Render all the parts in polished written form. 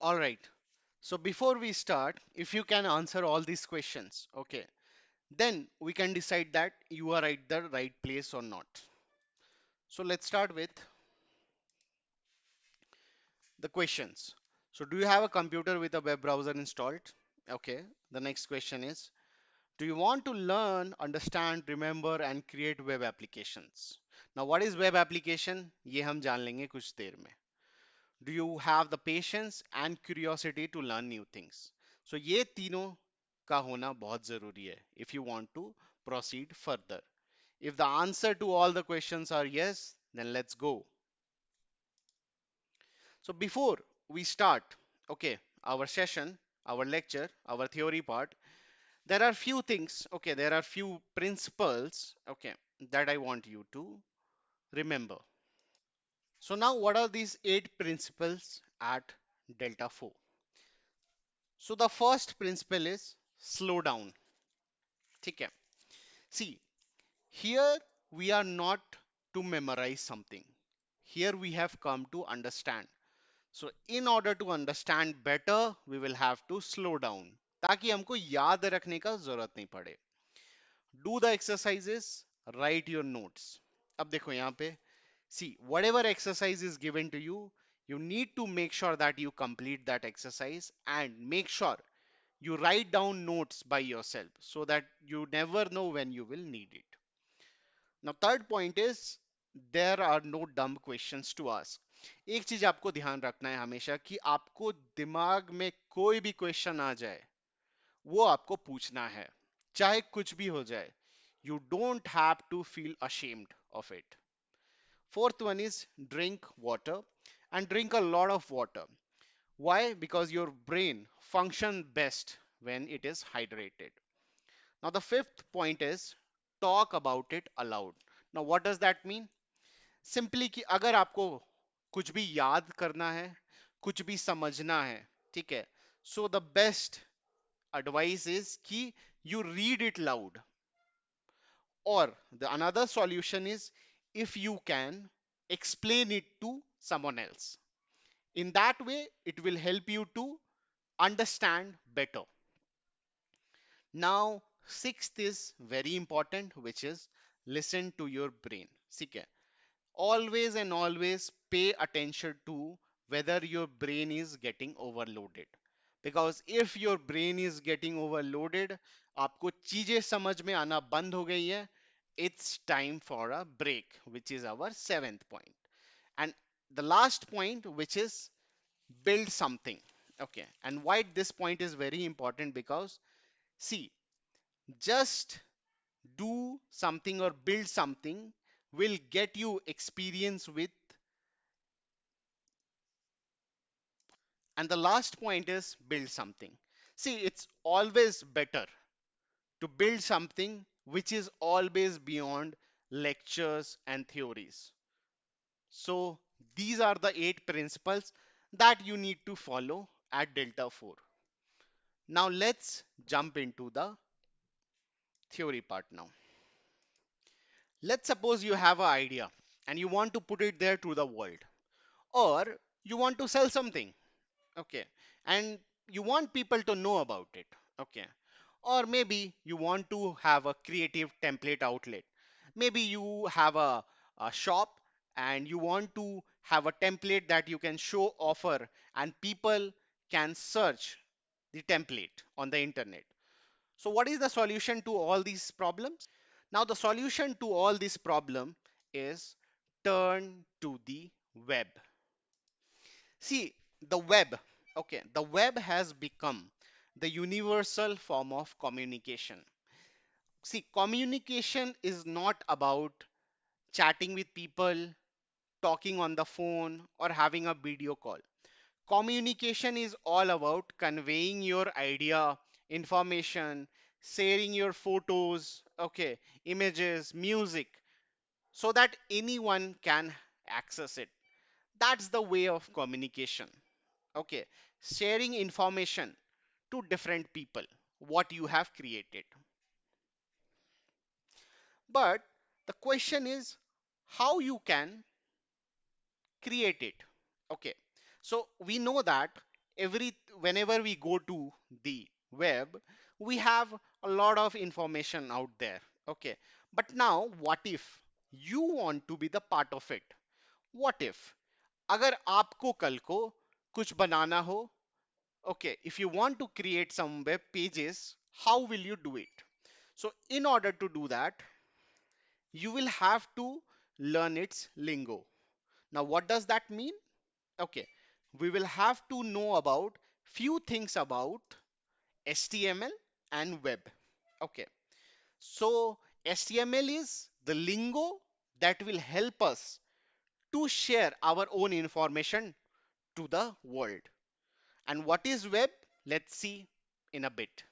All right. So before we start, if you can answer all these questions, okay, then we can decide that you are at the right place or not. So let's start with the questions. So do you have a computer with a web browser installed? Okay. The next question is, do you want to learn, understand, remember and create web applications? Now what is web application? ये हम जान लेंगे कुछ देर में. Do you have the patience and curiosity to learn new things? So ये तीनों का होना बहुत जरूरी है if you want to proceed further. If the answer to all the questions are yes, then let's go. So before we start, okay, our session, our lecture, our theory part, there are few things, okay, there are few principles, okay, that I want you to remember. So now what are these 8 principles at Delta 4? So the first principle is slow down. ठीक है. See, here we are not to memorize something. Here we have come to understand. So in order to understand better, we will have to slow down. ताकि हमको याद रखने का जरूरत नहीं पड़े. Do the exercises, write your notes. अब देखो यहाँ पे, see, whatever exercise is given to you, you need to make sure that you complete that exercise and make sure you write down notes by yourself so that you never know when you will need it. Now third point is there are no dumb questions to ask. एक चीज आपको ध्यान रखना है हमेशा कि आपको दिमाग में कोई भी क्वेश्चन आ जाए वो आपको पूछना है चाहे कुछ भी हो जाए. You don't have to feel ashamed of it. Fourth one is drink water and drink a lot of water. Why? Because your brain functions best when it is hydrated. Now, the fifth point is talk about it aloud. Now, what does that mean? Simply कि अगर आपको कुछ भी याद करना है, कुछ भी समझना है, ठीक है? So the best advice is कि you read it loud. Or the another solution is if you can explain it to someone else. In that way, it will help you to understand better. Now, sixth is very important, which is listen to your brain. ठीक है. Always and always pay attention to whether your brain is getting overloaded. Because if your brain is getting overloaded, आपको चीजें समझ में आना बंद हो गई है, it's time for a break, which is our seventh point. And the last point, which is build something. Okay. And why this point is very important because see, just do something or build something will get you experience with. And the last point is build something. See, it's always better to build something which is always beyond lectures and theories. So these are the 8 principles that you need to follow at Delta 4. Now let's jump into the theory part now. Let's suppose you have an idea and you want to put it there to the world, or you want to sell something, okay, and you want people to know about it, okay, or maybe you want to have a creative template outlet. Maybe you have a shop and you want to have a template that you can show offer and people can search the template on the internet. So what is the solution to all these problems? Now the solution to all this problem is turn to the web. See, the web, okay, the web has become the universal form of communication. See, communication is not about chatting with people, talking on the phone, or having a video call. Communication is all about conveying your idea, information, sharing your photos, okay, images, music, so that anyone can access it. That's the way of communication. Okay, sharing information to different people, what you have created. But the question is how you can create it. Okay, so we know that every whenever we go to the web, we have a lot of information out there. Okay, but now what if you want to be the part of it? What if अगर आपको कल को कुछ बनाना हो, okay, if you want to create some web pages, how will you do it? So in order to do that, you will have to learn its lingo. Now what does that mean? Okay, we will have to know about few things about HTML and web. Okay, so HTML is the lingo that will help us to share our own information to the world. And what is web? Let's see in a bit.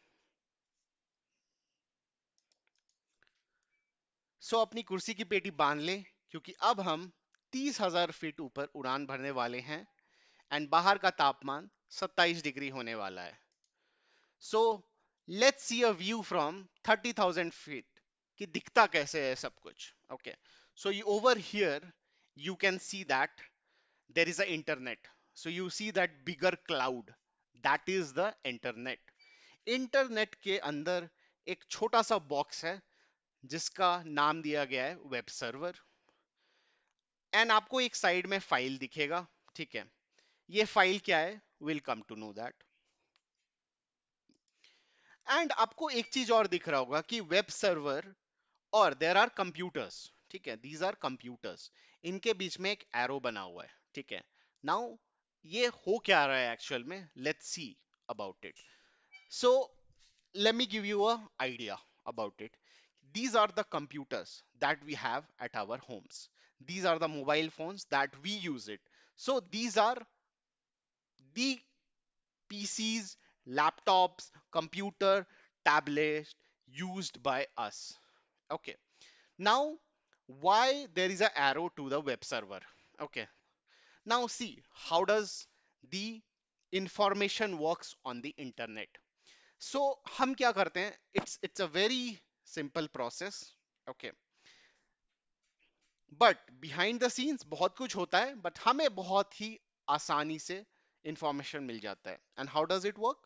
सो अपनी कुर्सी की पेटी बांध लें, क्योंकि अब हम 30,000 feet ऊपर उड़ान भरने वाले हैं एंड बाहर का तापमान 27 डिग्री होने वाला है. So let's see a view from 30,000 feet कि दिखता कैसे है सब कुछ. Okay, so you over here you can see that there is a internet. So you see that bigger cloud, that is the internet. Internet के अंदर एक छोटा सा बॉक्स है जिसका नाम दिया गया है वेब सर्वर. एंड आपको एक साइड में फाइल दिखेगा. ठीक है, ये फाइल क्या है? Will come to know that. And आपको एक चीज और दिख रहा होगा कि वेब सर्वर और देयर आर कंप्यूटर्स. ठीक है, दीज आर कंप्यूटर्स. इनके बीच में एक एरो बना हुआ है. ठीक है, नाउ ये हो क्या रहा है एक्चुअल में? Let's see about it. So let me give you a idea about it. These are the computers that we have at our homes. These are the mobile phones that we use it. So these are the PCs, laptops, computer, tablets used by us. Okay. Now, why there is an arrow to the web server? Okay. Now see, how does the information works on the internet? सो हम क्या करते हैं? It's a very simple process. Okay, but behind the scenes बहुत कुछ होता है, but हमें बहुत ही आसानी से इंफॉर्मेशन मिल जाता है. And how does it work?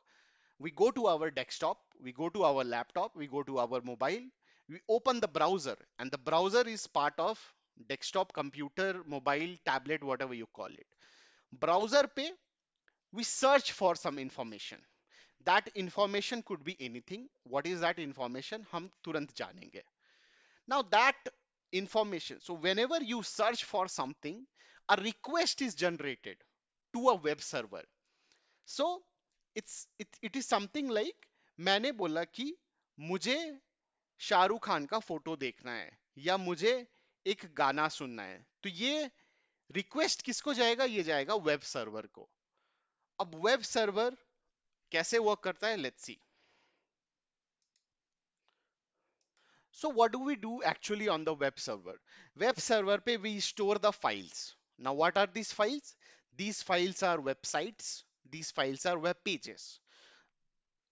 We go to our desktop, we go to our laptop, we go to our mobile, we open the browser, and the browser is part of desktop, computer, mobile, tablet, whatever you call it. Browser पे we search for some information. That information could be anything. What is that information? हम तुरंत जानेंगे. Now that information, so whenever you search for something, a request is generated to a web server. So it is something like मैंने बोला कि मुझे शाहरुख खान का photo देखना है या मुझे एक गाना सुनना है, तो ये रिक्वेस्ट किसको जाएगा? ये जाएगा वेब सर्वर को. अब वेब सर्वर कैसे वर्क करता है? Let's see. So what do we do actually on the web server? Web server pe we store the files. Now what are these files? These files are websites. These files are web pages.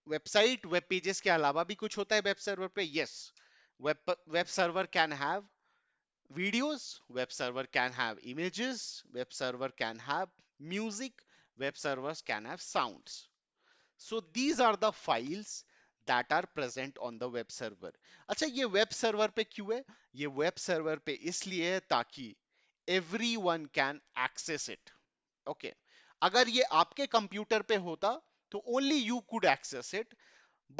Website web pages के अलावा भी कुछ होता है web server पे. Yes, web server can have videos, web server can have images, web server can have music, web servers can have sounds. So these are the files that are present on the web server. अच्छा, ये web server पे क्यों है? ये web server पे इसलिए है ताकि everyone can access it. Okay, अगर ये आपके कंप्यूटर पे होता तो only you could access it,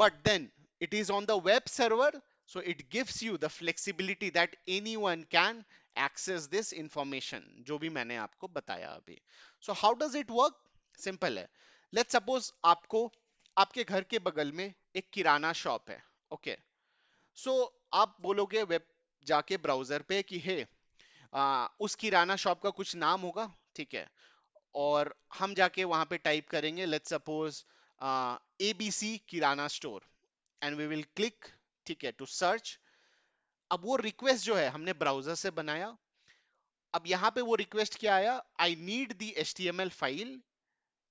but then it is on the web server, so it gives you the flexibility that anyone can access this information जो भी मैंने आपको बताया अभी. So how does it work? Simple है. Let's suppose आपको आपके घर के बगल में एक किराना शॉप है. ओके, सो आप बोलोगे वेब जाके ब्राउजर पे कि हे, उस किराना शॉप का कुछ नाम होगा. ठीक है, और हम जाके वहां पे टाइप करेंगे let's suppose ABC Kirana store and we will click. ठीक है, टू सर्च. अब वो रिक्वेस्ट जो है हमने ब्राउजर से बनाया. अब यहाँ पे वो रिक्वेस्ट क्या आया? I need the HTML file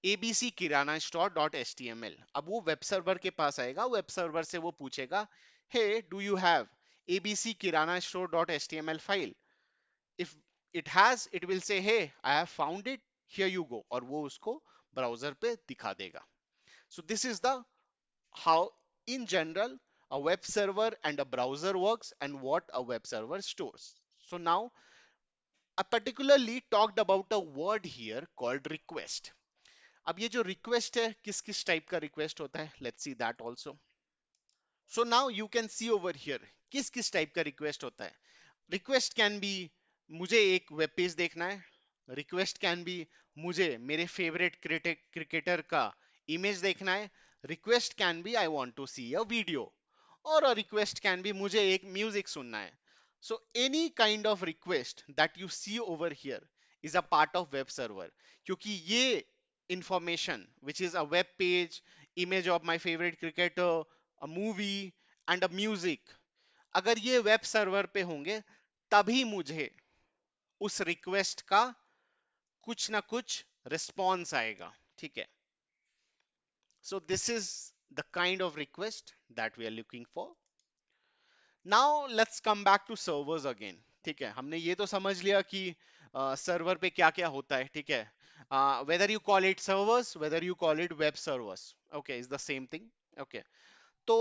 abc kirana store dot html. अब वो वेब सर्वर के पास आएगा. वेब सर्वर से वो पूछेगा, hey do you have abc kirana store dot html file? If it has, it will say, hey, I have found it. Here you go, और वो उसको ब्राउजर पे दिखा देगा. सो this is the how in general a web server and a browser works and what a web server stores. So now I particularly talked about a word here called request. अब ये जो request है किस किस type का request होता है, let's see that also. So now you can see over here किस किस टाइप का request होता है. रिक्वेस्ट कैन बी मुझे एक वेब पेज देखना है. रिक्वेस्ट कैन बी मुझे मेरे फेवरेट क्रिकेटर का इमेज देखना है. Request can be I want to see a video. और अ रिक्वेस्ट कैन बी मुझे एक म्यूजिक सुनना है. So any kind of request that you see over here is a part of web server. क्योंकि ये information which is a web page, image of my favourite cricketer, a movie and a music, अगर ये web server पे होंगे तभी मुझे उस request का कुछ ना कुछ रिस्पॉन्स आएगा. ठीक है. So this is the kind of request that we are looking for. Now let's come back to servers again. ठीक है, हमने ये तो समझ लिया कि सर्वर पे क्या क्या होता है. ठीक है, whether you call it servers, whether you call it web servers, okay, is the same thing. Okay, तो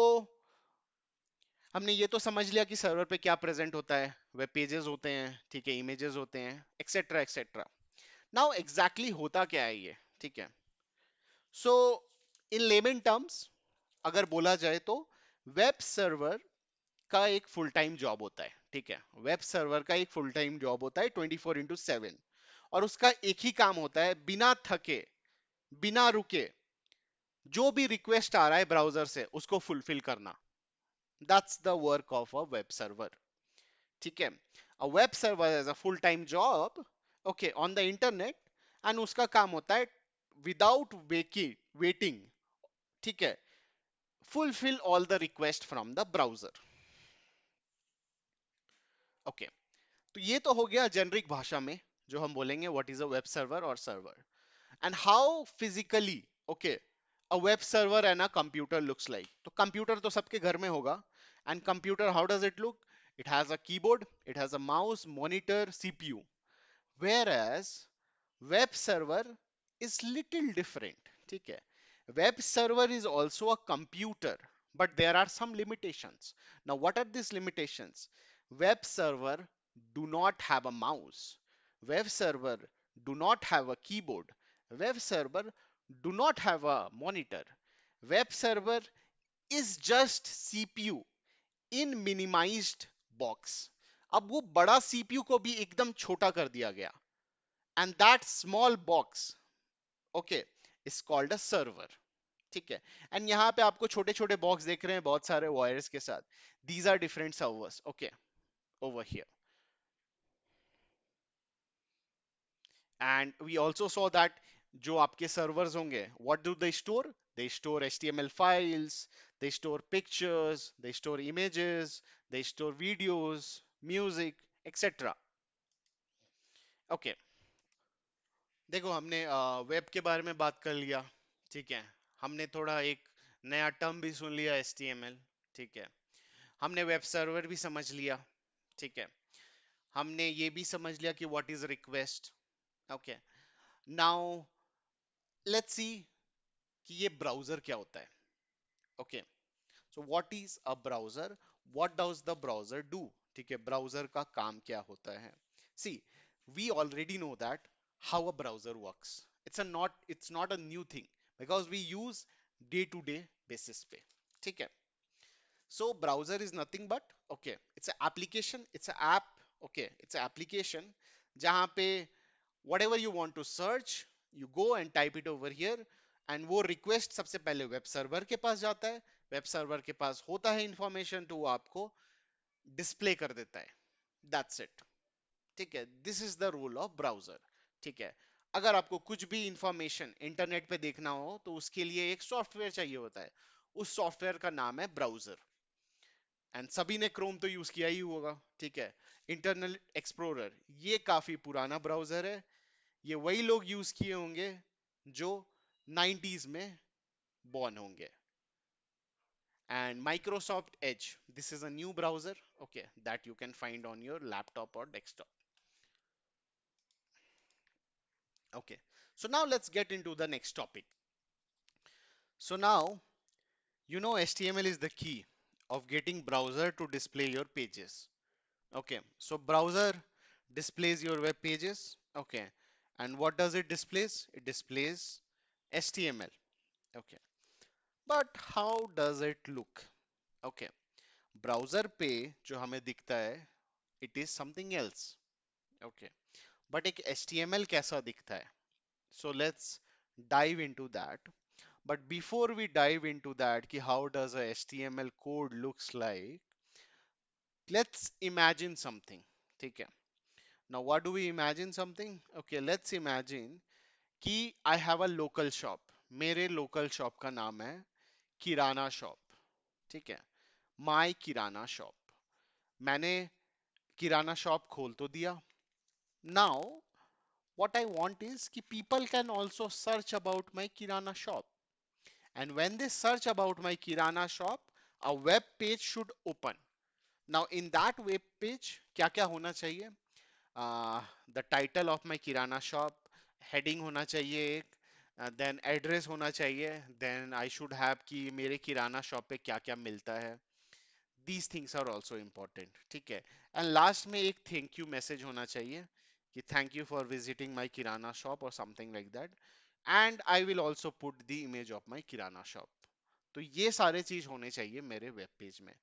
हमने ये तो समझ लिया कि सर्वर पे क्या प्रेजेंट होता है. वेब पेजेस होते हैं, ठीक है, इमेजेस होते हैं, एक्सेट्रा एक्सेट्रा. नाउ एग्जैक्टली होता क्या है ये. ठीक है, सो इन लेमन टर्म्स अगर बोला जाए तो वेब सर्वर का एक फुल टाइम जॉब होता है. ठीक है, वेब सर्वर का एक फुल टाइम जॉब होता है 24/7. और उसका एक ही काम होता है, बिना थके, बिना रुके, जो भी रिक्वेस्ट आ रहा है ब्राउजर से उसको फुलफिल करना. That's the work of a web server. ठीक है, a web server as a full time job, okay, on the internet. And उसका काम होता है विदाउट वेटिंग, ठीक है, fulfil all the request from the browser. Okay, तो ये तो हो गया जेनरिक भाषा में जो हम बोलेंगे what is a web server और server. And how physically, okay, a web server and a computer looks like. तो कंप्यूटर तो सबके घर में होगा. And computer, how does it look? It has a keyboard, it has a mouse, monitor, CPU. Whereas web server is little different. ठीक है, web server is also a computer, but there are some limitations. Now what are these limitations? Web server do not have a mouse. Web server do not have a keyboard. Web server do not have a monitor. Web server is just CPU in minimized box. अब वो बड़ा CPU को भी एकदम छोटा कर दिया गया. And that small box, okay, is called a server. ठीक है, एंड यहाँ पे आपको छोटे छोटे बॉक्स देख रहे हैं बहुत सारे वायर्स के साथ. These are different servers, okay, over here. And we also saw that जो आपके सर्वर्स होंगे, what do they store? They store HTML files, they store pictures, they store images, they store videos, music, etcetera. Okay, देखो हमने web के बारे में बात कर लिया. ठीक है, हमने थोड़ा एक नया टर्म भी सुन लिया, HTML. ठीक है, हमने वेब सर्वर भी समझ लिया. ठीक है, हमने ये भी समझ लिया कि what is request. Okay, now let's see कि ये ब्राउजर क्या होता है. Okay, so what is a browser, what does the browser do. ठीक है, ब्राउजर का काम क्या होता है. See, we already know that how a browser works. It's not a new thing because we use day to day basis पे. ठीक है, so browser is nothing but, okay, it's an application, it's an app, okay, it's an application जहाँ पे whatever you want to search, you go and type it over here. and वो request सबसे पहले web server के पास जाता है. Web server के पास होता है इंफॉर्मेशन, तो वो आपको डिस्प्ले कर देता है. That's it. ठीक है, this is the rule of browser. ठीक है, अगर आपको कुछ भी इंफॉर्मेशन इंटरनेट पे देखना हो तो उसके लिए एक सॉफ्टवेयर चाहिए होता है. उस सॉफ्टवेयर का नाम है ब्राउजर. एंड सभी ने क्रोम तो यूज किया ही होगा. ठीक है, इंटरनेट एक्सप्लोरर ये काफी पुराना ब्राउजर है. ये वही लोग यूज किए होंगे जो 90s में बॉर्न होंगे. And Microsoft Edge, this is a new browser, okay, that you can find on your laptop और desktop. Okay, So now let's get into the next topic. So now, HTML is the key of getting browser to display your pages. Okay, so browser displays your web pages. Okay, and what does it displays? It displays HTML. Okay, but how does it look? Okay, browser पे जो हमें दिखता है it is something else. Okay, but एक HTML कैसा दिखता है? So let's dive into that. But before we dive into that कि how does a HTML code looks like, let's imagine something. ठीक है, now what do we imagine something? Okay, let's imagine कि I have a local shop. मेरे local shop का नाम है किराना shop. ठीक है, माई किराना शॉप. मैंने किराना शॉप खोल तो दिया. Now, what I want is कि people can also search about my kirana shop. And when they search about my kirana shop, a web page should open. Now, in that web page, क्या क्या होना चाहिए? The title of my kirana shop, heading होना चाहिए एक, then address होना चाहिए, then I should have कि मेरे किराना शॉप पे क्या क्या मिलता है. These things are also important. ठीक है, and last में एक thank you message होना चाहिए कि thank you for visiting my kirana shop or something like that, and I will also put the image of my kirana shop. तो ये सारे चीज होने चाहिए मेरे वेब पेज में.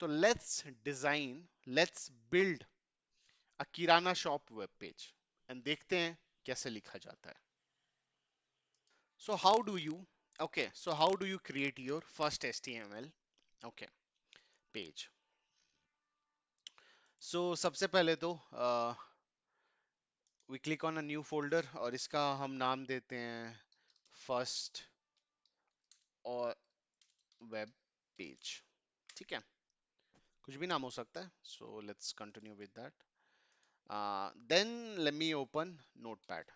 तो let's build a kirana shop web page and देखते हैं कैसे लिखा जाता है. So how do you so how do you create your first HTML okay page. सो सबसे पहले तो we click on a new folder और इसका हम नाम देते हैं फर्स्ट और वेब पेज. ठीक है, कुछ भी नाम हो सकता है. So let's continue with that. Then let me open Notepad.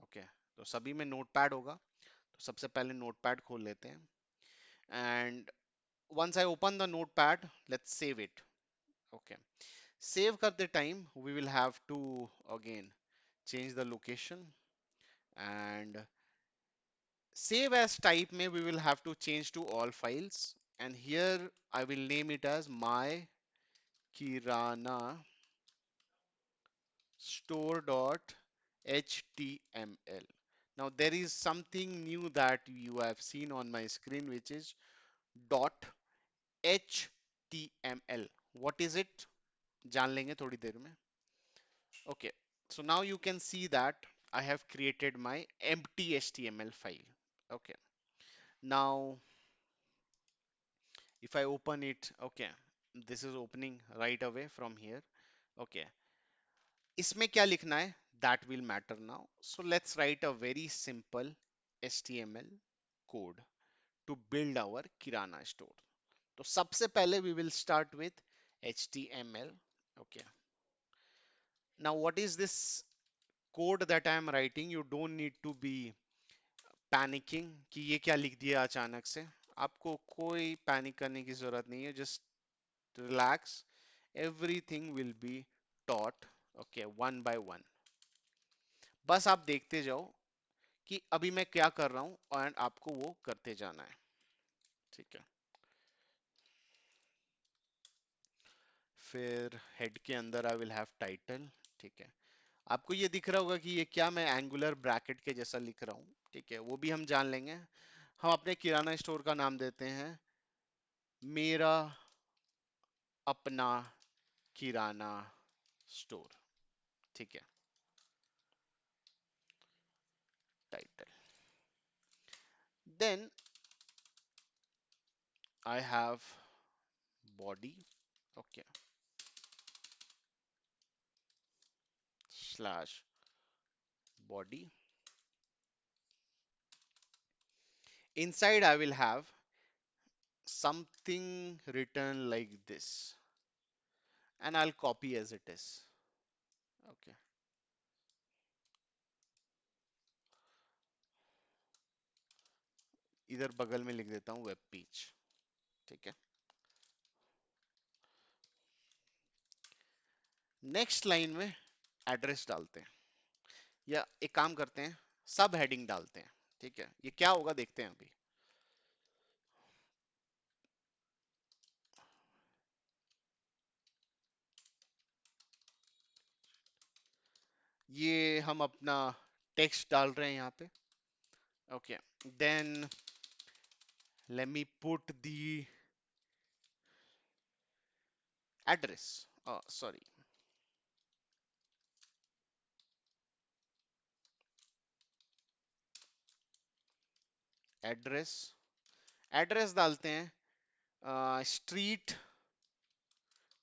Okay, तो सभी में नोटपैड होगा, तो सबसे पहले नोटपैड खोल लेते हैं. And once I open the notepad, let's save it. Okay, save करते time we will have to again change the location, and save as type में we will have to change to all files, and here I will name it as my kirana store.html. Now there is something new that you have seen on my screen, which is dot html. What is it? जान लेंगे थोड़ी देर में. Okay, so now you can see that I have created my empty HTML file. Okay, now if I open it, okay, this is opening right away from here. Okay, इसमें क्या लिखना है? That will matter now. So let's write a very simple HTML code to build our kirana store. तो सबसे पहले we will start with HTML. Okay, now what is this code that I am writing? You don't need to be panicking कि ये क्या लिख दिया अचानक से. आपको कोई पैनिक करने की जरूरत नहीं है. Just relax, everything will be taught okay one by one. बस आप देखते जाओ कि अभी मैं क्या कर रहा हूं एंड आपको वो करते जाना है. ठीक है, फिर हेड के अंदर आई विल हैव टाइटल. ठीक है, आपको ये दिख रहा होगा कि ये क्या मैं एंगुलर ब्रैकेट के जैसा लिख रहा हूँ. ठीक है, वो भी हम जान लेंगे. हम अपने किराना स्टोर का नाम देते हैं मेरा अपना किराना स्टोर. ठीक है, title. Then I have body. Okay, slash body. Inside I will have something written like this, and I'll copy as it is. Okay, इधर बगल में लिख देता हूँ वेब पेज. ठीक है, नेक्स्ट लाइन में एड्रेस डालते हैं, या एक काम करते हैं, सब हेडिंग डालते हैं। ठीक है, ये क्या होगा देखते हैं अभी। ये हम अपना टेक्स्ट डाल रहे हैं यहाँ पे। Okay, then let me put the address, sorry, address, address डालते हैं स्ट्रीट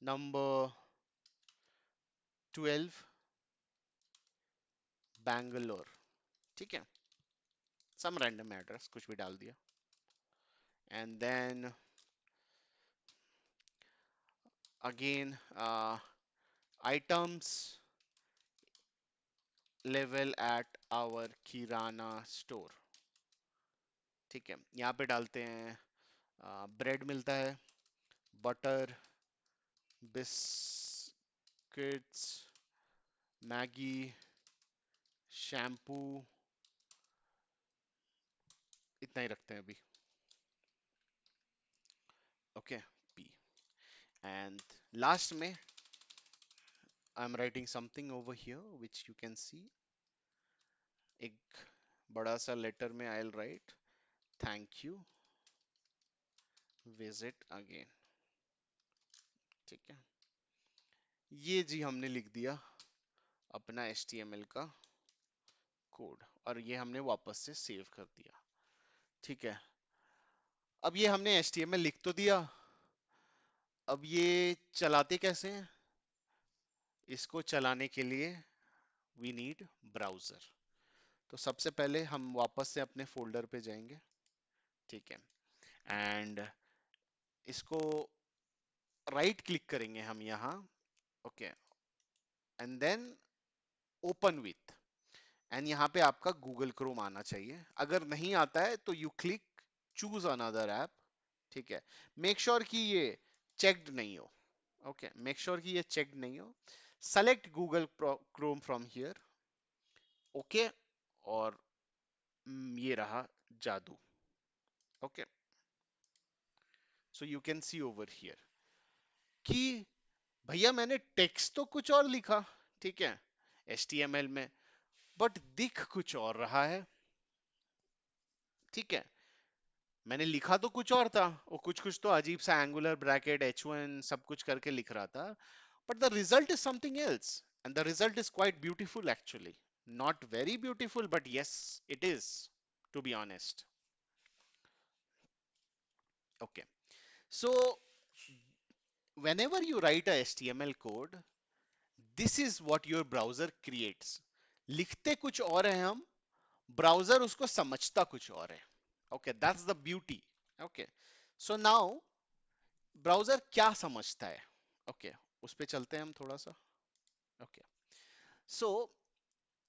नंबर 12, बैंगलोर। ठीक है, सम रैंडम एड्रेस कुछ भी डाल दिया। And then again items level at our Kirana store. ठीक है, यहाँ पे डालते हैं ब्रेड मिलता है, बटर, बिस्किट्स, मैगी, शैम्पू, इतना ही रखते हैं अभी। ओके, पी, एंड लास्ट में I am writing something over here which you can see. एक बड़ा सा लेटर में आई will right thank you, visit again. ठीक है, ये जी हमने लिख दिया अपना HTML का कोड, और ये हमने वापस से सेव कर दिया। ठीक है, अब ये हमने HTML लिख तो दिया, अब ये चलाते कैसे हैं? इसको चलाने के लिए वी नीड ब्राउजर। तो सबसे पहले हम वापस से अपने फोल्डर पे जाएंगे। ठीक है, एंड इसको राइट क्लिक करेंगे हम यहाँ। Okay, and then open with, and यहाँ पे आपका गूगल क्रोम आना चाहिए। अगर नहीं आता है तो you click choose another app. ठीक है, मेक श्योर कि ये चेक्ड नहीं हो। ओके, मेक श्योर कि ये चेक्ड नहीं हो। Select Google Chrome from here. Okay, और ये रहा जादू। Okay, so you can see over here कि भैया मैंने टेक्स्ट तो कुछ और लिखा, ठीक है, HTML में, बट दिख कुछ और रहा है। ठीक है, मैंने लिखा तो कुछ और था, वो कुछ कुछ तो अजीब सा एंगुलर ब्रैकेट H1 सब कुछ करके लिख रहा था, but the result is something else, and the result is quite beautiful actually. Not very beautiful, but yes it is, to be honest. Okay, so whenever you write a HTML code, this is what your browser creates. लिखते कुछ और है हम, browser उसको समझता कुछ और है। Okay, that's the beauty. Okay, so now browser क्या समझता है? ओके, उस पे चलते हैं हम थोड़ा सा। ओके, सो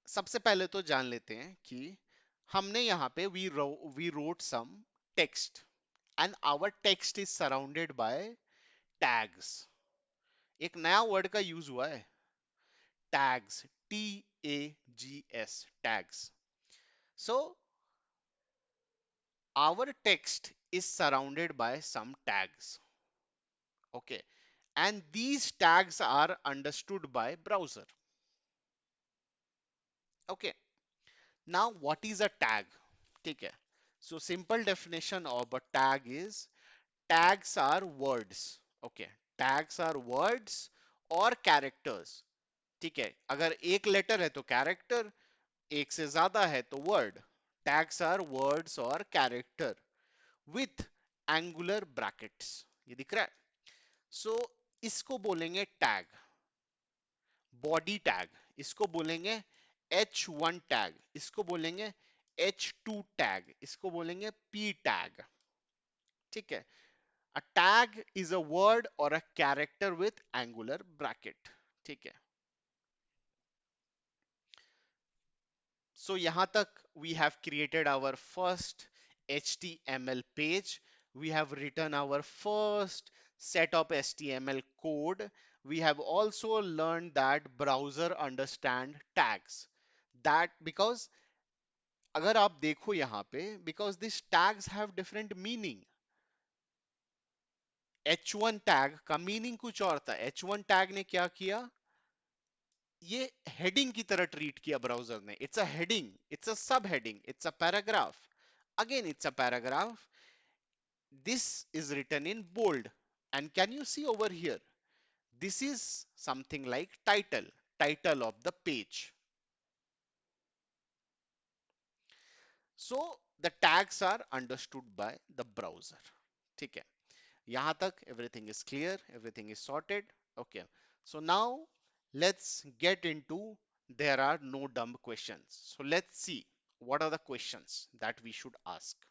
सबसे पहले तो जान लेते हैं कि हमने यहाँ पे we wrote some text, and our text is surrounded by tags. एक नया वर्ड का यूज हुआ है, tags, TAGS, tags. So our text is surrounded by some tags. Okay, and these tags are understood by browser. Okay, now what is a tag? ठीक है, so simple definition of a tag is tags are words. Okay, tags are words or characters. ठीक है, अगर एक letter है तो character, एक से ज्यादा है तो वर्ड। टैग्स आर वर्ड्स और कैरेक्टर विथ एंगुलर ब्रैकेट्स, ये दिख रहा है। सो इसको बोलेंगे टैग, बॉडी टैग, इसको बोलेंगे H1 टैग, इसको बोलेंगे H2 टैग, इसको बोलेंगे P टैग। ठीक है, a tag is a word और a character with angular bracket. ठीक है, so yahan tak we have created our first HTML page. We have written our first set of HTML code. We have also learned that browser understand tags. That because अगर आप देखो यहां पे, because this tags have different meaning. H1 tag का meaning कुछ और था। H1 tag ने क्या किया, ये हेडिंग की तरह ट्रीट किया ब्राउजर ने। It's a heading, it's a sub heading, it's a paragraph. Again it's a paragraph, this is written in bold. And can you see over here, this is something like title of the page. So the tags are understood by the browser. ठीक है, यहां तक everything is clear, everything is sorted. Okay, so now let's get into, there are no dumb questions. So let's see what are the questions that we should ask.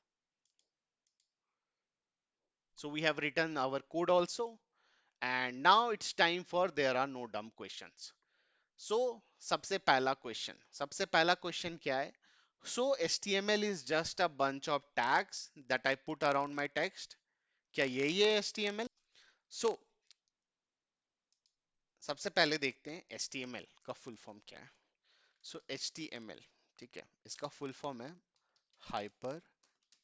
So we have written our code also, and now it's time for there are no dumb questions. So सबसे पहला question क्या है? So HTML is just a bunch of tags that I put around my text. क्या यही है HTML? So सबसे पहले देखते हैं HTML का फुल फॉर्म क्या है. So HTML, ठीक है, इसका फुल फॉर्म है हाइपर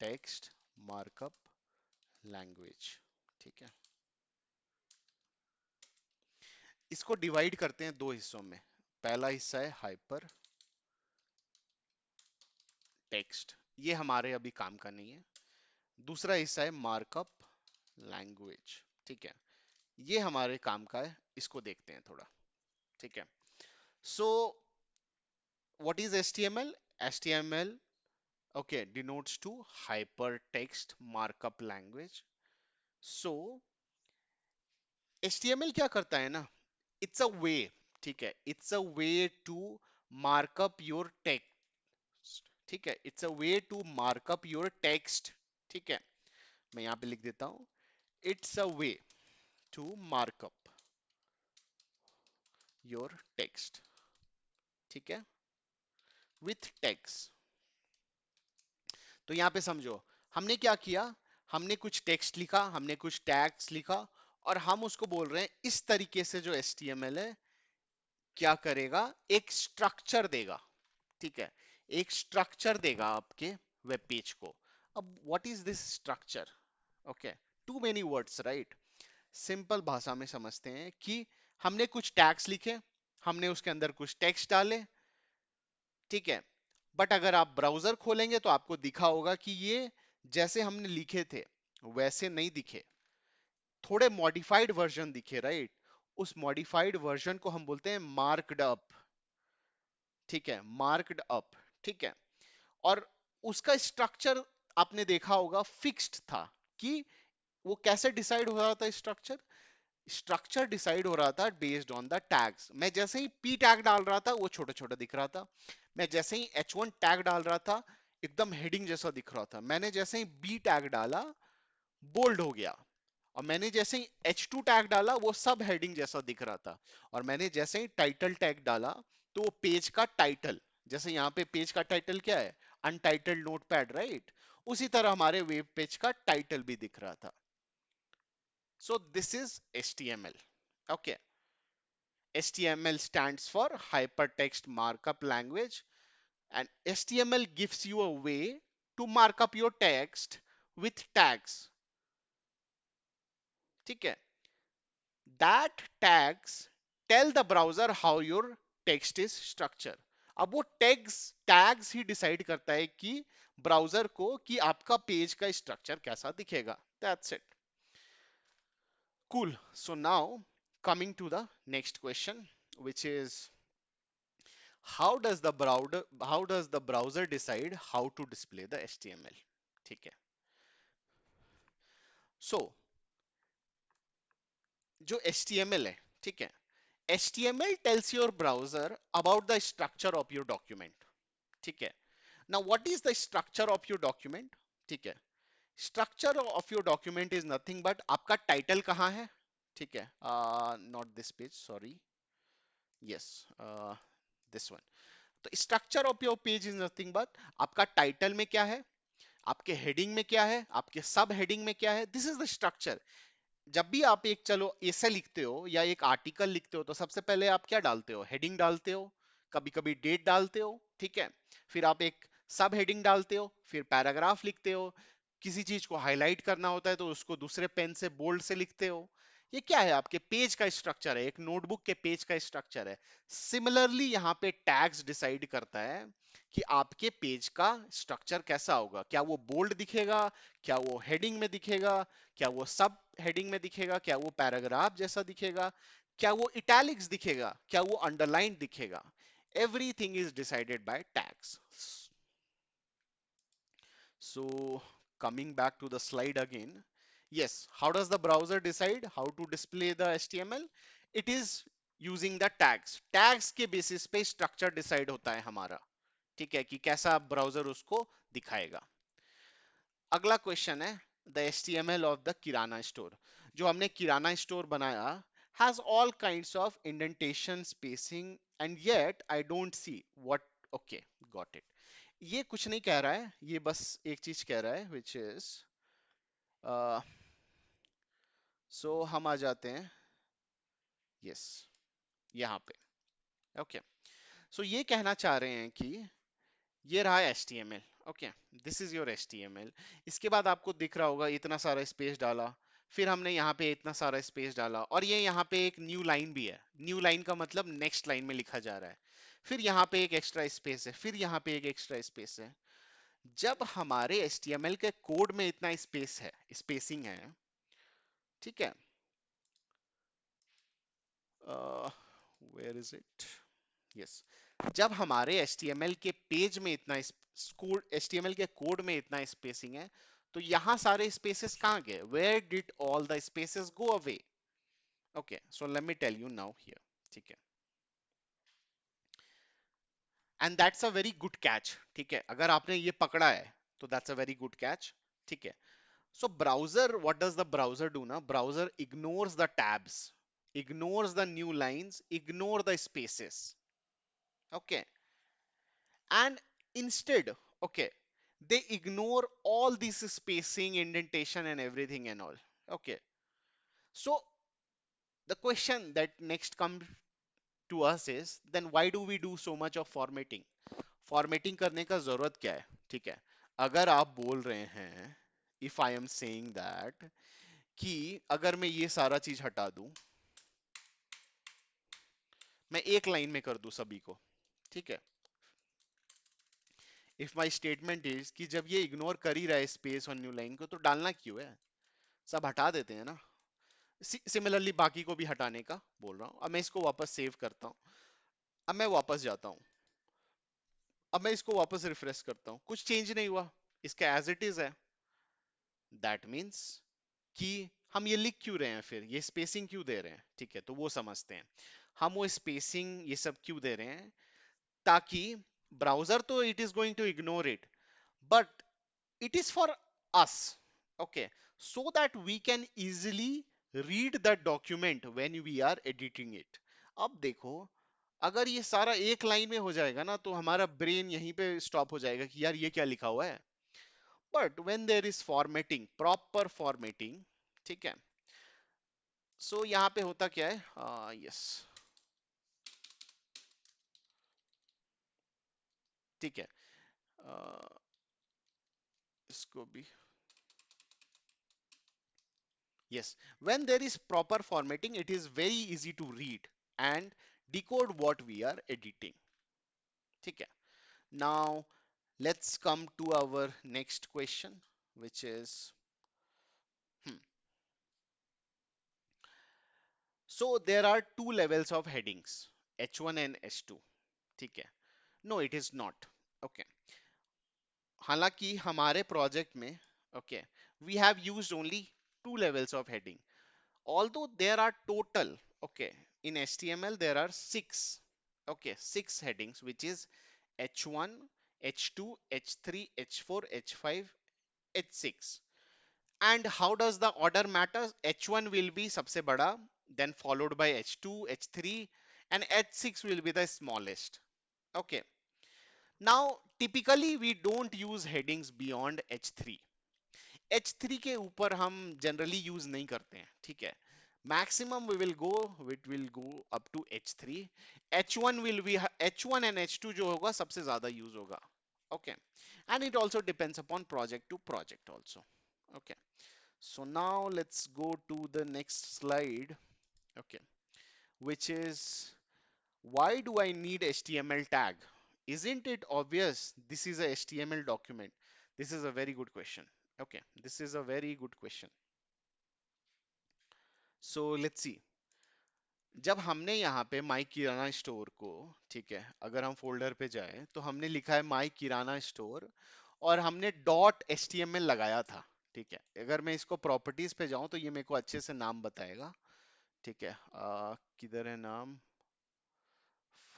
टेक्स्ट मार्कअप लैंग्वेज. ठीक है, इसको डिवाइड करते हैं दो हिस्सों में. पहला हिस्सा है हाइपर टेक्स्ट, ये हमारे अभी काम का नहीं है. दूसरा हिस्सा है मार्कअप लैंग्वेज. ठीक है, ये हमारे काम का है, इसको देखते हैं थोड़ा. ठीक है, सो what is HTML? HTML, okay, denotes to hypertext markup language. So HTML क्या करता है ना, इट्स अ वे, ठीक है, it's a way to markup your text. ठीक है, it's a way to markup your text. ठीक है, मैं यहां पे लिख देता हूं, it's a way to markup your text. ठीक है, विथ टैग्स. तो यहां पे समझो, हमने क्या किया, हमने कुछ टेक्स्ट लिखा, हमने कुछ टैग्स लिखा, और हम उसको बोल रहे हैं इस तरीके से जो HTML है क्या करेगा, एक स्ट्रक्चर देगा. ठीक है, एक स्ट्रक्चर देगा आपके वेब पेज को. अब what is this structure? Okay, too many words, right. Simple भाषा में समझते हैं कि हमने कुछ टैग्स लिखे, हमने उसके अंदर कुछ टेक्स्ट डाले. ठीक है, बट अगर आप ब्राउजर खोलेंगे तो आपको दिखा होगा कि ये जैसे हमने लिखे थे वैसे नहीं दिखे, थोड़े मॉडिफाइड वर्जन दिखे, राइट. उस मॉडिफाइड वर्जन को हम बोलते हैं मार्क्ड अप. ठीक है, मार्क्ड अप. ठीक है, और उसका स्ट्रक्चर आपने देखा होगा फिक्स्ड था, कि वो कैसे डिसाइड हो रहा था स्ट्रक्चर. स्ट्रक्चर डिसाइड हो रहा था बेस्ड ऑन द टैग्स. मैं जैसे ही P टैग डाल रहा था वो छोटा छोटा दिख रहा था. मैं जैसे ही H1 टैग डाल रहा था एकदम हेडिंग जैसा दिख रहा था. मैंने जैसे ही B टैग डाला बोल्ड हो गया. और मैंने जैसे ही H2 टैग डाला वो सब हेडिंग जैसा दिख रहा था. और मैंने जैसे ही टाइटल टैग डाला तो वो पेज का टाइटल, जैसे यहाँ पे पेज का टाइटल क्या है, अनटाइटल्ड नोटपैड, राइट, उसी तरह हमारे वेब पेज का टाइटल भी दिख रहा था. So this is HTML. Okay. HTML stands for Hypertext Markup Language, and HTML gives you a way to mark up your text with tags. ठीक है, that tags tell the browser how your text is structured. अब वो tags ही decide करता है कि browser को कि आपका पेज का स्ट्रक्चर कैसा दिखेगा. That's it. Cool. So now coming to the next question, which is how does the browser decide how to display the HTML? ठीक है. So जो HTML है, ठीक है, HTML tells your browser about the structure of your document. ठीक है. Now what is the structure of your document? ठीक है, structure of your document is nothing but आपका टाइटल कहाँ है. ठीक है, not this page, sorry, yes, this one. तो structure of your page is nothing but आपका टाइटल में क्या है, आपके हेडिंग में क्या है, आपके सब हेडिंग में क्या है. This is the structure. जब भी आप एक चलो ऐसे लिखते हो या एक आर्टिकल लिखते हो तो सबसे पहले आप क्या डालते हो, हेडिंग डालते हो, कभी कभी डेट डालते हो. ठीक है, फिर आप एक सब हेडिंग डालते हो, फिर पैराग्राफ लिखते हो, किसी चीज को हाईलाइट करना होता है तो उसको दूसरे पेन से बोल्ड से लिखते हो। ये क्या है? आपके पेज का स्ट्रक्चर है, एक नोटबुक के पेज का स्ट्रक्चर है। सिमिलरली यहाँ पे टैग्स डिसाइड करता है कि आपके पेज का स्ट्रक्चर कैसा होगा। क्या वो बोल्ड दिखेगा, क्या वो हेडिंग में दिखेगा, क्या वो सब हेडिंग में दिखेगा, क्या वो पैराग्राफ जैसा दिखेगा, क्या वो इटैलिक्स दिखेगा, क्या वो अंडरलाइन दिखेगा। Everything is decided by tags. So coming back to the slide again, yes, how does the browser decide how to display the HTML? It is using the tags. Tags के basis पे structure decide होता है हमारा, ठीक है, कि कैसा browser उसको दिखाएगा। अगला क्वेश्चन है द HTML of the kirana store. जो हमने किराना स्टोर बनाया has all kinds of indentation spacing and yet I don't see what, okay, got it। ये कुछ नहीं कह रहा है, ये बस एक चीज कह रहा है which is so हम आ जाते हैं yes यहाँ पे। ओके, सो ये कहना चाह रहे हैं कि ये रहा HTML। Okay, this is your HTML। इसके बाद आपको दिख रहा होगा इतना सारा स्पेस डाला, फिर हमने यहाँ पे इतना सारा स्पेस डाला, और ये यहाँ पे एक न्यू लाइन भी है। न्यू लाइन का मतलब नेक्स्ट लाइन में लिखा जा रहा है। फिर यहाँ पे एक एक्स्ट्रा स्पेस है, फिर यहाँ पे एक एक्स्ट्रा स्पेस है। जब हमारे HTML के कोड में इतना स्पेस है, स्पेसिंग है, ठीक है, वेयर इज इट, यस, जब हमारे HTML के पेज में इतना HTML के कोड में इतना स्पेसिंग है, तो यहां सारे स्पेसेस कहां गए? Where did all the spaces go away? Okay, so let me tell you now here, ठीक है, and that's a very good catch. ठीक है, अगर आपने ये पकड़ा है तो that's a very good catch. ठीक है, so browser, what does the browser do now? Browser ignores the tabs, ignores the new lines, ignore the spaces, okay, and instead, okay, they ignore all this spacing, indentation and everything and all. Okay, so the question that next comes to us is, then why do we do so much of formatting? Formatting करने का जरूरत क्या है? ठीक है, अगर आप बोल रहे हैं, if I am saying that, कि अगर मैं ये सारा चीज हटा दूं, मैं एक लाइन में कर दूं सभी को, ठीक है, इफ माई स्टेटमेंट इज कि जब ये इग्नोर कर ही रहा है स्पेस और न्यू लाइन को, तो डालना क्यों है? सब हटा देते हैं ना। सिमिलरली बाकी को भी हटाने का बोल रहा हूं। अब मैं इसको वापस सेव करता हूं, अब मैं वापस जाता हूं, अब मैं इसको वापस रिफ्रेश करता हूं, कुछ चेंज नहीं हुआ, इसका एज इट इज है। दैट मीन्स कि हम ये लिख क्यों रहे हैं, फिर ये स्पेसिंग क्यों दे रहे हैं? ठीक है, तो वो समझते हैं। हम वो स्पेसिंग ये सब क्यों दे रहे हैं? ताकि ब्राउजर तो it is going to ignore it, but it is for us, okay, so that we can easily read the document when we are editing it। अब देखो, अगर ये सारा एक लाइन में हो जाएगा ना, तो हमारा ब्रेन यहीं पे स्टॉप हो जाएगा कि यार ये क्या लिखा हुआ है। But when there is formatting, proper formatting, ठीक है, सो यहाँ पे होता क्या है, यस, ठीक है, इसको भी, yes, when there is proper formatting, it is very easy to read and decode what we are editing। ठीक है, now let's come to our next question, which is, hmm, so there are two levels of headings, H1 and H2। ठीक है, no it is not, okay, हालांकि हमारे project में, okay, we have used only two levels of heading, although there are total, okay, in HTML there are six, okay, six headings, which is H1, H2, H3, H4, H5, H6। And how does the order matter? H1 will be सबसे बड़ा, then followed by H2, H3, and H6 will be the smallest। Okay, now typically we don't use headings beyond H3। H3 के ऊपर हम generally use नहीं करते हैं, ठीक है, maximum we will go up to H3। H1 will be, H1 and H2 जो होगा सबसे ज्यादा यूज होगा। Okay, and it also depends upon project to project also. Okay, so now let's go to the next slide. Okay, which is, why do I need HTML tag? Isn't it obvious this is a HTML document? This is a very good question. Okay, this is a very good question. So let's see. जब हमने यहाँ पे माई किराना store को, ठीक है, अगर हम folder पे जाए तो हमने लिखा है माई किराना स्टोर और हमने dot H T M L लगाया था। ठीक है, अगर मैं इसको प्रॉपर्टीज पे जाऊं तो ये मेरे को अच्छे से नाम बताएगा। ठीक है, किधर है नाम?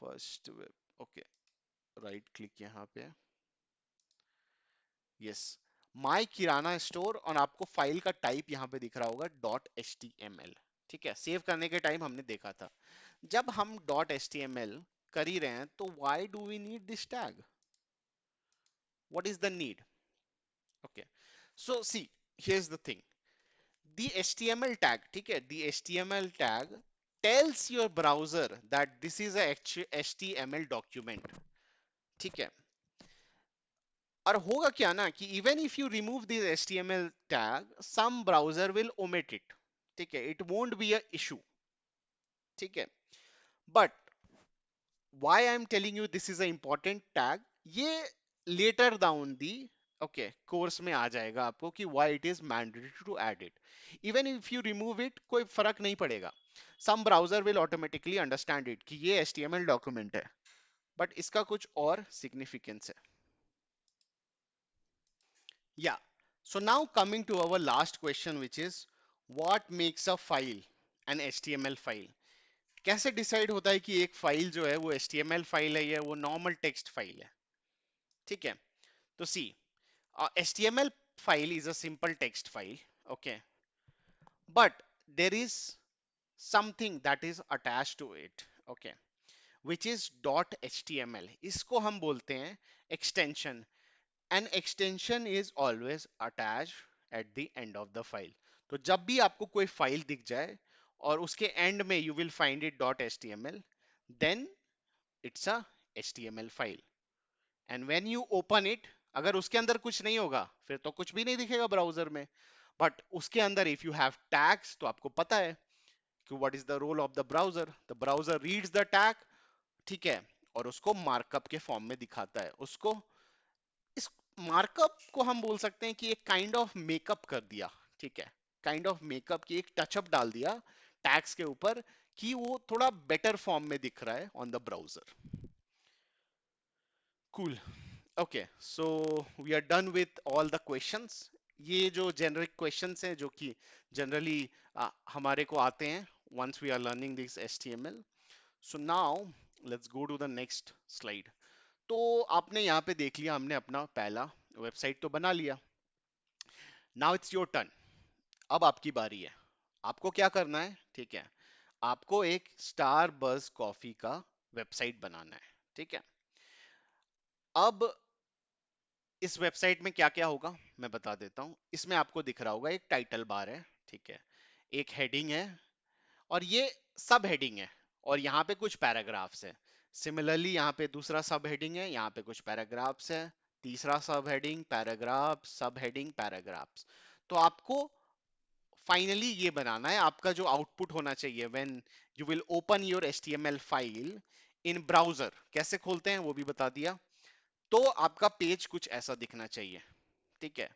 First web. Okay, right click यहाँ पे, यस, माई किराना स्टोर, और आपको फाइल का टाइप यहाँ पे दिख रहा होगा dot H T M L. ठीक है, सेव करने के टाइम हमने देखा था। जब हम dot H T M L कर ही रहे हैं तो why do we need this tag? What is the need? Okay, so see, here's the thing, the HTML tag, ठीक है, द HTML tag tells your browser that this is a HTML document। ठीक है, और होगा क्या ना कि even if you remove this HTML tag, some browser will omit it। ठीक है, it won't be a issue। ठीक है, but why I'm telling you this is an important tag, ये later down the, okay, course में आ जाएगा आपको कि why it is mandatory to add it। even if you remove it कोई फर्क नहीं पड़ेगा, some browser will automatically understand it कि ये HTML document है, but इसका कुछ और significance है। Yeah, so now coming to our last question, which is what makes a file an HTML file? कैसे डिसाइड होता है कि एक फाइल जो है वो HTML फाइल है या वो नॉर्मल टेक्स्ट फाइल है? ठीक है, तो सी, HTML file is a simple text file, okay, but there is something that is attached to it, okay, which is .html। इसको हम बोलते हैं extension। An extension is always attached at the end of the file। तो जब भी आपको कोई file दिख जाए और उसके एंड में you will find it .html, then it's a HTML file। And when you open it, अगर उसके अंदर कुछ नहीं होगा फिर तो कुछ भी नहीं दिखेगा ब्राउजर में, बट उसके अंदर इफ यू हैव टैग्स तो आपको पता है कि what is the role of the browser reads the tag, ठीक है, और उसको मार्कअप के फॉर्म में दिखाता है उसको। इस मार्कअप को हम बोल सकते हैं कि एक काइंड ऑफ मेकअप कर दिया। ठीक है, काइंड ऑफ मेकअप की एक टचअप डाल दिया टैग्स के ऊपर कि वो थोड़ा बेटर फॉर्म में दिख रहा है on the browser. Cool. Okay, so we are done with all the questions. ये जो जेनरिक क्वेश्चंस हैं जो कि जनरली हमारे को आते हैं once we are learning this HTML। so now let's go to the next slide। तो आपने यहाँ पे देख लिया, हमने अपना पहला वेबसाइट तो बना लिया। now it's your turn। अब आपकी बारी है। आपको क्या करना है? ठीक है, आपको एक स्टार बज़ कॉफी का वेबसाइट बनाना है। ठीक है, अब इस वेबसाइट में क्या क्या होगा मैं बता देता हूं। इसमें आपको दिख रहा होगा एक टाइटल बार है, ठीक है, एक हेडिंग है, और ये सब हेडिंग है, और यहाँ पे कुछ पैराग्राफ्स है। सिमिलरली यहाँ पे दूसरा सब हेडिंग है, यहाँ पे कुछ पैराग्राफ्स है, तीसरा सब हेडिंग, पैराग्राफ, सब हेडिंग, पैराग्राफ्स। तो आपको फाइनली ये बनाना है, आपका जो आउटपुट होना चाहिए when you will open your HTML file in browser. कैसे खोलते हैं वो भी बता दिया। तो आपका पेज कुछ ऐसा दिखना चाहिए। ठीक है,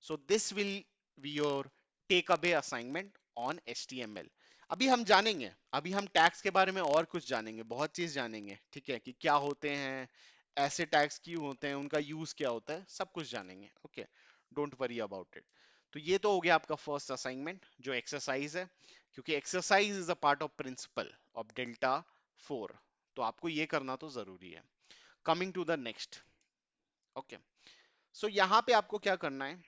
so this will be your take away assignment on HTML। अभी हम जानेंगे, अभी हम टैग्स के बारे में और कुछ जानेंगे, बहुत चीज जानेंगे। ठीक है, कि क्या होते हैं ऐसे टैग्स, क्यों होते हैं, उनका यूज क्या होता है, सब कुछ जानेंगे। Okay, don't worry about it. तो ये तो हो गया आपका फर्स्ट असाइनमेंट जो एक्सरसाइज है, क्योंकि exercise is a part of principle of delta 4, तो आपको ये करना तो जरूरी है। Coming to the next. Okay, so यहाँ पे आपको क्या करना है,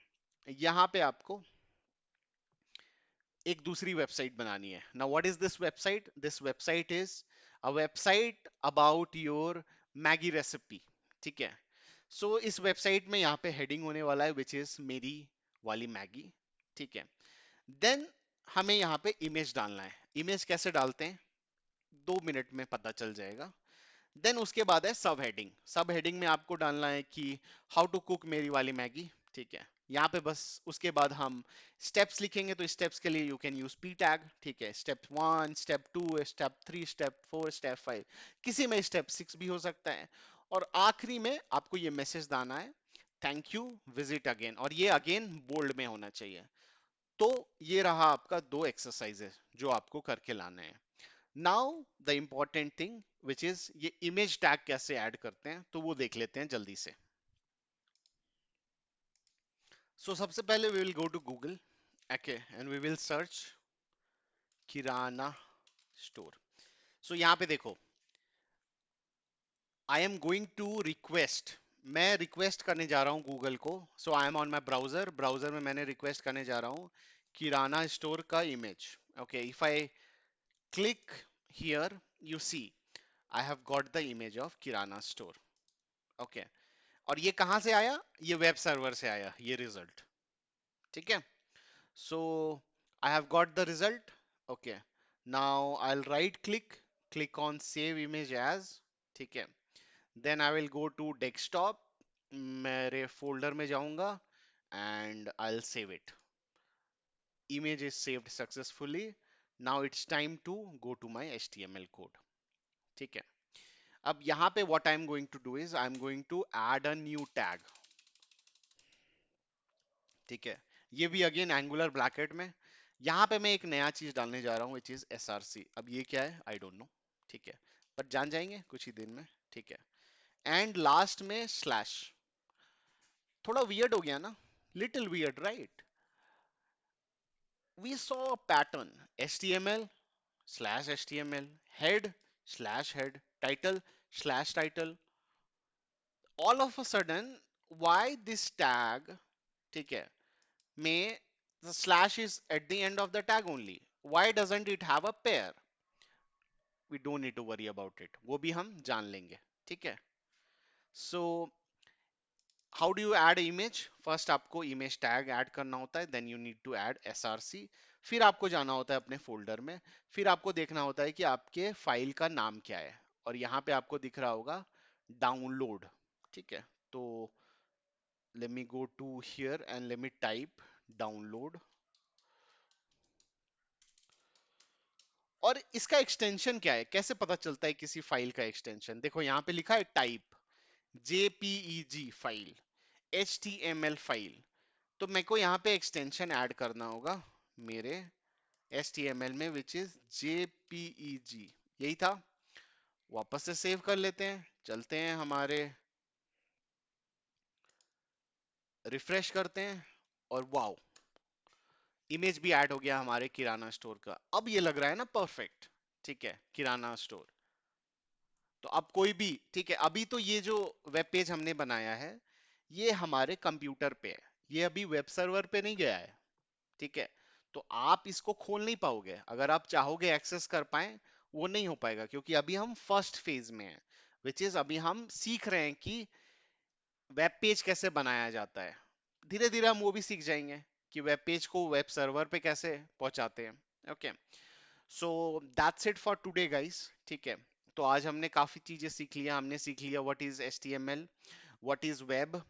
यहाँ पे आपको एक दूसरी वेबसाइट बनानी है। Now what is this website is a website about your Maggi recipe. ठीक है, सो इस वेबसाइट में यहाँ पे हेडिंग होने वाला है विच इज मेरी वाली मैगी। ठीक है, देन हमें यहाँ पे इमेज डालना है। इमेज कैसे डालते हैं 2 मिनट में पता चल जाएगा। देन उसके बाद है सब हेडिंग। सब हेडिंग में आपको डालना है कि हाउ टू कुक मेरी वाली मैगी, ठीक है। यहाँ पे बस उसके बाद हम स्टेप्स लिखेंगे, तो स्टेप्स के लिए you can use P tag, ठीक है। Step 1, step 2, step 3, step 4, step 5, किसी में स्टेप 6 भी हो सकता है। और आखिरी में आपको ये मैसेज डालना है, थैंक यू, विजिट अगेन, और ये अगेन बोल्ड में होना चाहिए। तो ये रहा आपका दो एक्सरसाइजेस जो आपको करके लाने हैं। Now the important thing which is ये इमेज टैग कैसे ऐड करते हैं, तो वो देख लेते हैं जल्दी से। सो सबसे पहले we will go to Google, okay, and we will search kirana store. So यहाँ पे देखो, I am going to request, मैं रिक्वेस्ट करने जा रहा हूँ गूगल को। So I am on my browser, browser में मैंने रिक्वेस्ट करने जा रहा हूँ किराना स्टोर का image. Okay, if I click here, you see I have got the image of kirana store. Okay, और ये कहां से आया? ये वेब सर्वर से आया ये रिजल्ट, ठीक है। So I have got the result. Okay, now I will right click, click on save image as, ठीक है। Then I will go to desktop, मेरे फोल्डर में जाऊंगा and I will save it. Image is saved successfully. Now it's time to go to my HTML code, ठीक है। अब यहाँ पे what I'm going to do is I'm going to add a new tag, ठीक है। ये भी again angular bracket में। यहाँ पे मैं एक नया चीज डालने जा रहा हूँ विच इज एसआरसी। अब ये क्या है आई डोंट नो, ठीक है, पर जान जाएंगे कुछ ही दिन में, ठीक है। एंड लास्ट में स्लैश। थोड़ा वियर्ड हो गया ना, little weird right. We saw pattern, HTML slash HTML, head slash head, title slash title, all of a sudden why this tag, ठीक है, may the slash is at the end of the tag only, why doesn't it have a pair? We don't need to worry about it, वो भी हम जान लेंगे, ठीक है। So how do you add image? First आपको image tag add करना होता है, then you need to add src, फिर आपको जाना होता है अपने फोल्डर में, फिर आपको देखना होता है कि आपके फाइल का नाम क्या है, और यहाँ पे आपको दिख रहा होगा डाउनलोड, ठीक है। तो let me go to here and let me type download, और इसका एक्सटेंशन क्या है, कैसे पता चलता है किसी फाइल का एक्सटेंशन? देखो यहाँ पे लिखा है type JPEG file, HTML file, तो मेरे को यहाँ पे एक्सटेंशन ऐड करना होगा मेरे एचटीएमएल में विच इज जेपीईजी, यही था। वापस से सेव कर लेते हैं, चलते हैं हमारे, रिफ्रेश करते हैं, और वाओ, इमेज भी ऐड हो गया हमारे किराना स्टोर का। अब ये लग रहा है ना परफेक्ट, ठीक है, किराना स्टोर। तो अब कोई भी, ठीक है, अभी तो ये जो वेब पेज हमने बनाया है ये हमारे कंप्यूटर पे है, ये अभी वेब सर्वर पे नहीं गया है, ठीक है। तो आप इसको खोल नहीं पाओगे, अगर आप चाहोगे एक्सेस कर पाए वो नहीं हो पाएगा, क्योंकि अभी हम फर्स्ट फेज में हैं, विच इज अभी हम सीख रहे हैं कि वेब पेज कैसे बनाया जाता है। धीरे धीरे हम वो भी सीख जाएंगे कि वेब पेज को वेब सर्वर पे कैसे पहुंचाते हैं। Okay, so that's it for today guys, ठीक है। तो आज हमने काफी चीजें सीख लिया, हमने सीख लिया what is HTML, what is web,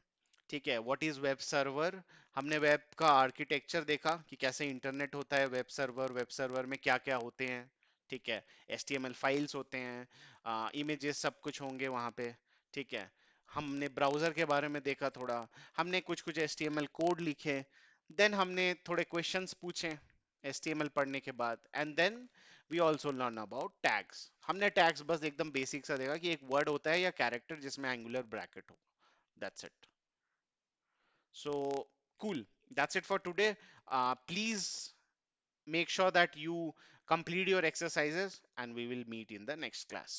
ठीक है, व्हाट इज वेब सर्वर, हमने वेब का आर्किटेक्चर देखा कि कैसे इंटरनेट होता है, वेब सर्वर में क्या क्या होते हैं, ठीक है। HTML फाइल्स होते हैं, इमेजेस सब कुछ होंगे वहां पे, ठीक है। हमने ब्राउजर के बारे में देखा थोड़ा, हमने कुछ कुछ HTML कोड लिखे, देन हमने थोड़े क्वेश्चंस पूछे HTML पढ़ने के बाद, and then we also learn about tags. हमने टैग्स बस एकदम बेसिक सा देखा कि एक वर्ड होता है या कैरेक्टर जिसमें एंगुलर ब्रैकेट हो, that's it. So cool. That's it for today. Please make sure that you complete your exercises and we will meet in the next class.